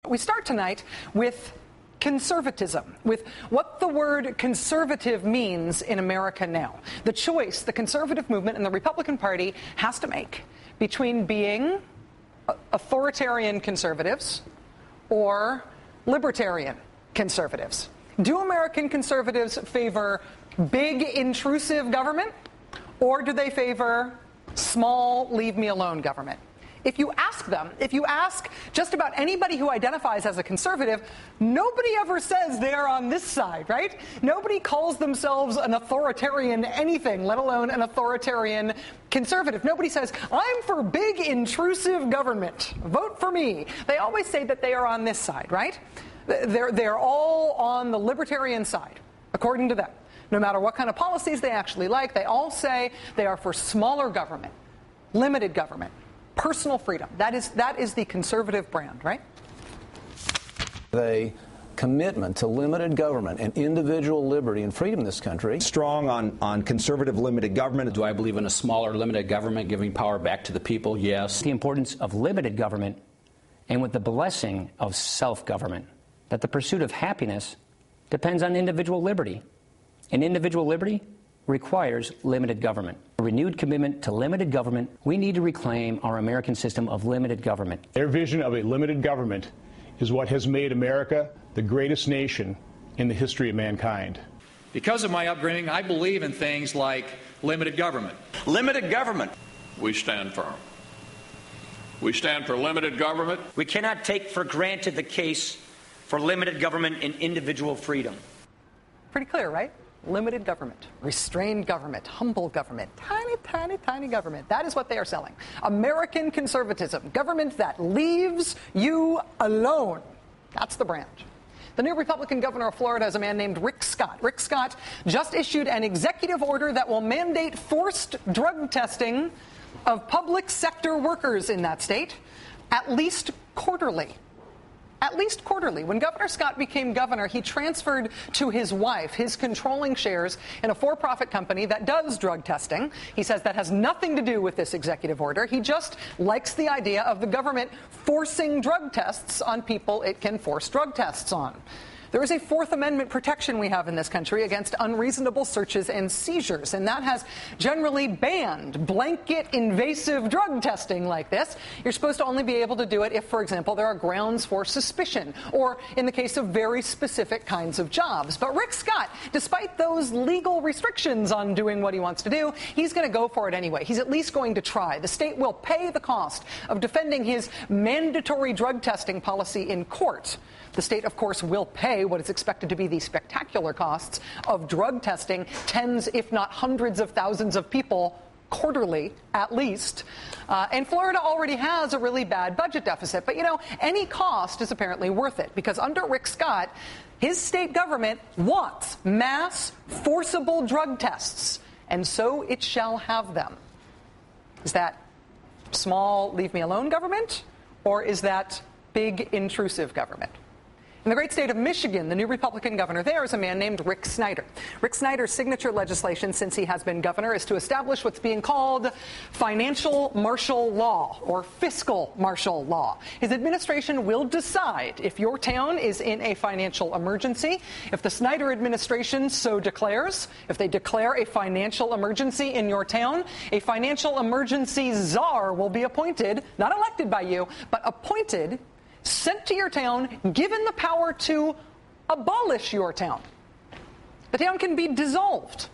We start tonight with conservatism, with what the word conservative means in America now. The choice the conservative movement and the Republican Party has to make between being authoritarian conservatives or libertarian conservatives. Do American conservatives favor big, intrusive government, or do they favor small, leave-me-alone government? If you ask just about anybody who identifies as a conservative, nobody ever says they are on this side, right? Nobody calls themselves an authoritarian anything, let alone an authoritarian conservative. Nobody says, I'm for big, intrusive government. Vote for me. They always say that they are on this side, right? They're all on the libertarian side, according to them. No matter what kind of policies they actually like, they all say they are for smaller government, limited government, personal freedom. That is the conservative brand, right? The commitment to limited government and individual liberty and freedom in this country. Strong on conservative limited government. Do I believe in a smaller limited government giving power back to the people? Yes. The importance of limited government and with the blessing of self-government. That the pursuit of happiness depends on individual liberty. And individual liberty requires limited government. A renewed commitment to limited government, we need to reclaim our American system of limited government. Their vision of a limited government is what has made America the greatest nation in the history of mankind. Because of my upbringing, I believe in things like limited government. Limited government. We stand firm. We stand for limited government. We cannot take for granted the case for limited government and individual freedom. Pretty clear, right? Limited government, restrained government, humble government, tiny, tiny, tiny government. That is what they are selling. American conservatism, government that leaves you alone. That's the brand. The new Republican governor of Florida is a man named Rick Scott. Rick Scott just issued an executive order that will mandate forced drug testing of public sector workers in that state, at least quarterly. At least quarterly. When Governor Scott became governor, he transferred to his wife his controlling shares in a for-profit company that does drug testing. He says that has nothing to do with this executive order. He just likes the idea of the government forcing drug tests on people it can force drug tests on. There is a Fourth Amendment protection we have in this country against unreasonable searches and seizures, and that has generally banned blanket invasive drug testing like this. You're supposed to only be able to do it if, for example, there are grounds for suspicion, or in the case of very specific kinds of jobs. But Rick Scott, despite those legal restrictions on doing what he wants to do, he's going to go for it anyway. He's at least going to try. The state will pay the cost of defending his mandatory drug testing policy in court. The state, of course, will pay what is expected to be the spectacular costs of drug testing tens, if not hundreds of thousands of people quarterly, at least. And Florida already has a really bad budget deficit. But, any cost is apparently worth it, because under Rick Scott, his state government wants mass, forcible drug tests, and so it shall have them. Is that small, leave-me-alone government, or is that big, intrusive government? In the great state of Michigan, the new Republican governor there is a man named Rick Snyder. Rick Snyder's signature legislation since he has been governor is to establish what's being called financial martial law, or fiscal martial law. His administration will decide if your town is in a financial emergency. If the Snyder administration so declares, if they declare a financial emergency in your town, a financial emergency czar will be appointed, not elected by you, but appointed, sent to your town, given the power to abolish your town. The town can be dissolved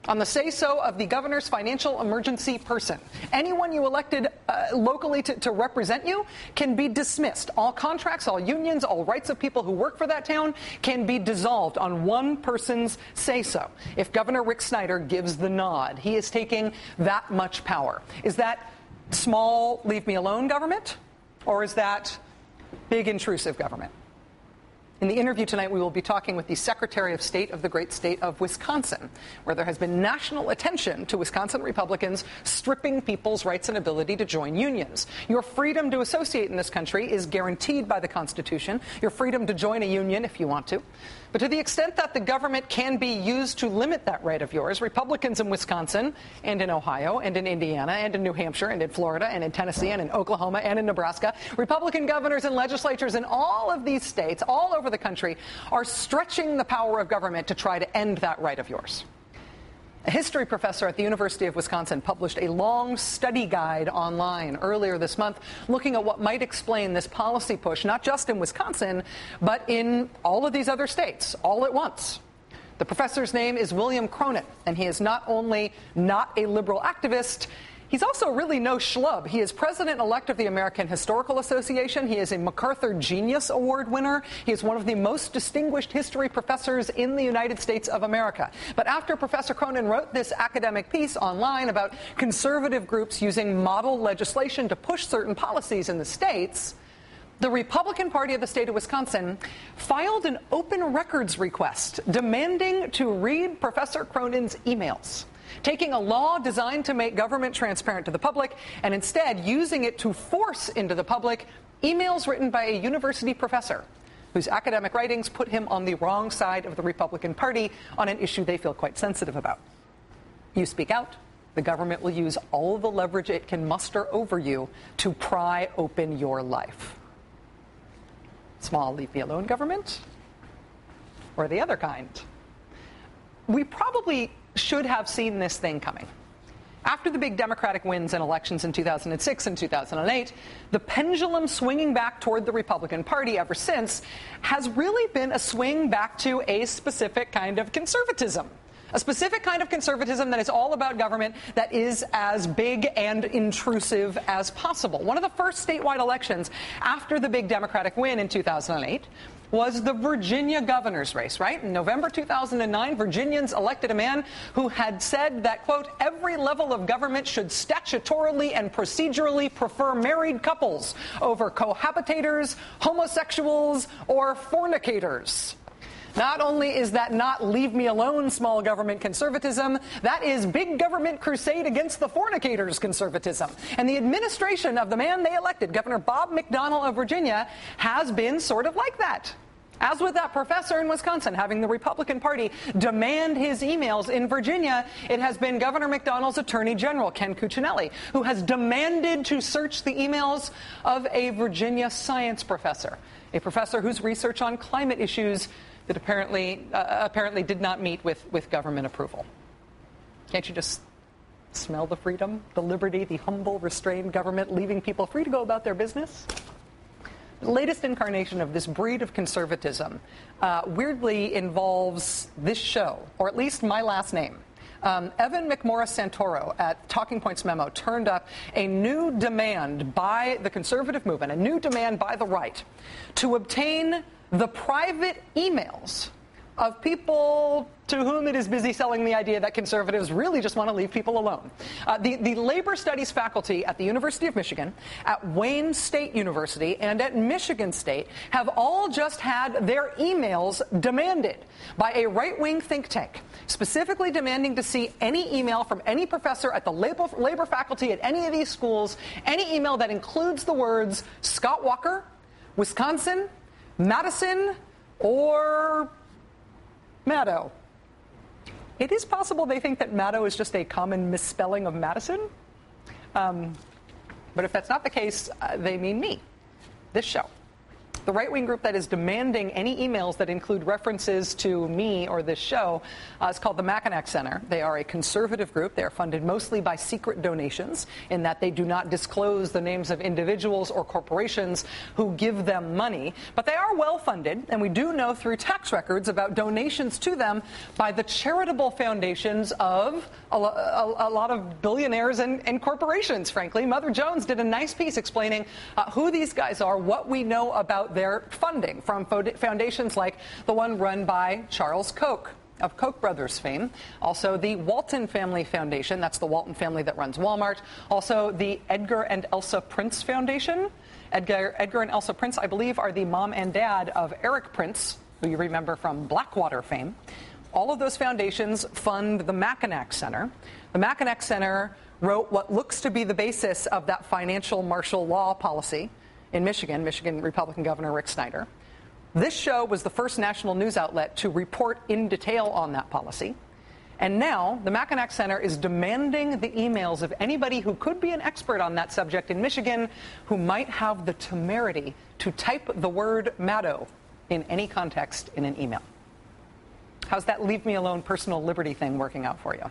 on the say-so of the governor's financial emergency person. Anyone you elected locally to represent you can be dismissed. All contracts, all unions, all rights of people who work for that town can be dissolved on one person's say-so. If Governor Rick Snyder gives the nod, he is taking that much power. Is that small, leave-me-alone government? Or is that big, intrusive government? In the interview tonight, we will be talking with the Secretary of State of the great state of Wisconsin, where there has been national attention to Wisconsin Republicans stripping people's rights and ability to join unions. Your freedom to associate in this country is guaranteed by the Constitution. Your freedom to join a union if you want to. But to the extent that the government can be used to limit that right of yours, Republicans in Wisconsin and in Ohio and in Indiana and in New Hampshire and in Florida and in Tennessee and in Oklahoma and in Nebraska, Republican governors and legislatures in all of these states, all over the country, are stretching the power of government to try to end that right of yours. A history professor at the University of Wisconsin published a long study guide online earlier this month looking at what might explain this policy push, not just in Wisconsin, but in all of these other states, all at once. The professor's name is William Cronin, and he is not only not a liberal activist, he's also really no schlub. He is president-elect of the American Historical Association. He is a MacArthur Genius Award winner. He is one of the most distinguished history professors in the United States of America. But after Professor Cronin wrote this academic piece online about conservative groups using model legislation to push certain policies in the states, the Republican Party of the state of Wisconsin filed an open records request demanding to read Professor Cronin's emails, taking a law designed to make government transparent to the public and instead using it to force into the public emails written by a university professor whose academic writings put him on the wrong side of the Republican Party on an issue they feel quite sensitive about. You speak out, the government will use all the leverage it can muster over you to pry open your life. Small, leave me alone government, or the other kind? We probably should have seen this thing coming. After the big Democratic wins in elections in 2006 and 2008, the pendulum swinging back toward the Republican Party ever since has really been a swing back to a specific kind of conservatism. A specific kind of conservatism that is all about government that is as big and intrusive as possible. One of the first statewide elections after the big Democratic win in 2008 was the Virginia governor's race, right? In November 2009, Virginians elected a man who had said that, quote, every level of government should statutorily and procedurally prefer married couples over cohabitators, homosexuals, or fornicators. Not only is that not leave me alone small government conservatism, that is big government crusade against the fornicators conservatism. And the administration of the man they elected, Governor Bob McDonnell of Virginia, has been sort of like that. As with that professor in Wisconsin having the Republican Party demand his emails, in Virginia, it has been Governor McDonnell's Attorney General, Ken Cuccinelli, who has demanded to search the emails of a Virginia science professor, a professor whose research on climate issues that apparently did not meet with government approval. Can't you just smell the freedom, the liberty, the humble, restrained government leaving people free to go about their business? The latest incarnation of this breed of conservatism weirdly involves this show, or at least my last name. Evan McMorris Santoro at Talking Points Memo turned up a new demand by the conservative movement, a new demand by the right, to obtain the private emails of people to whom it is busy selling the idea that conservatives really just want to leave people alone. The labor studies faculty at the University of Michigan, at Wayne State University, and at Michigan State have all just had their emails demanded by a right-wing think tank, specifically demanding to see any email from any professor at the labor faculty at any of these schools, any email that includes the words Scott Walker, Wisconsin, Madison, or Maddow. It is possible they think that Maddow is just a common misspelling of Madison. But if that's not the case, they mean me, this show. The right-wing group that is demanding any emails that include references to me or this show is called the Mackinac Center. They are a conservative group. They are funded mostly by secret donations in that they do not disclose the names of individuals or corporations who give them money. But they are well-funded, and we do know through tax records about donations to them by the charitable foundations of a lot of billionaires and corporations, frankly. Mother Jones did a nice piece explaining who these guys are, what we know about their funding from foundations like the one run by Charles Koch of Koch brothers fame, also the Walton Family Foundation, that's the Walton family that runs Walmart, also the Edgar and Elsa Prince Foundation, Edgar and Elsa Prince, I believe, are the mom and dad of Eric Prince, who you remember from Blackwater fame. All of those foundations fund the Mackinac Center. The Mackinac Center wrote what looks to be the basis of that financial martial law policy in Michigan Republican Governor Rick Snyder. This show was the first national news outlet to report in detail on that policy. And now the Mackinac Center is demanding the emails of anybody who could be an expert on that subject in Michigan who might have the temerity to type the word Maddow in any context in an email. How's that leave me alone personal liberty thing working out for you?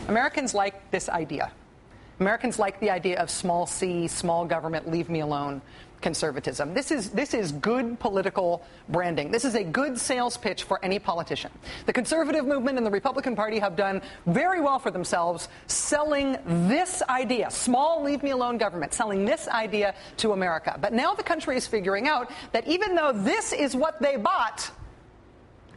Americans like this idea. Americans like the idea of small c, small government, leave me alone conservatism. This is good political branding. This is a good sales pitch for any politician. The conservative movement and the Republican Party have done very well for themselves selling this idea, small leave me alone government, selling this idea to America. But now the country is figuring out that even though this is what they bought,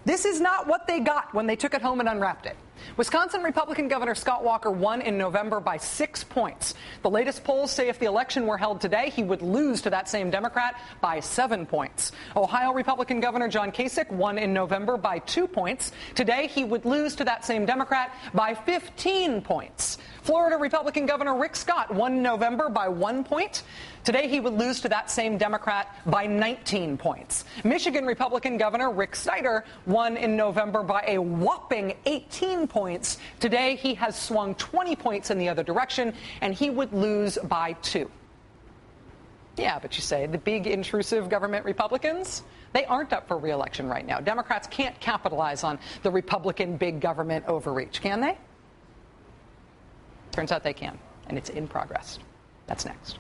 this is not what they got when they took it home and unwrapped it. Wisconsin Republican Governor Scott Walker won in November by 6 points. The latest polls say if the election were held today, he would lose to that same Democrat by 7 points. Ohio Republican Governor John Kasich won in November by 2 points. Today, he would lose to that same Democrat by 15 points. Florida Republican Governor Rick Scott won in November by 1 point. Today, he would lose to that same Democrat by 19 points. Michigan Republican Governor Rick Snyder won in November by a whopping 18 points. Today, he has swung 20 points in the other direction, and he would lose by 2. Yeah, but you say, the big intrusive government Republicans, they aren't up for re-election right now. Democrats can't capitalize on the Republican big government overreach, can they? Turns out they can, and it's in progress. That's next.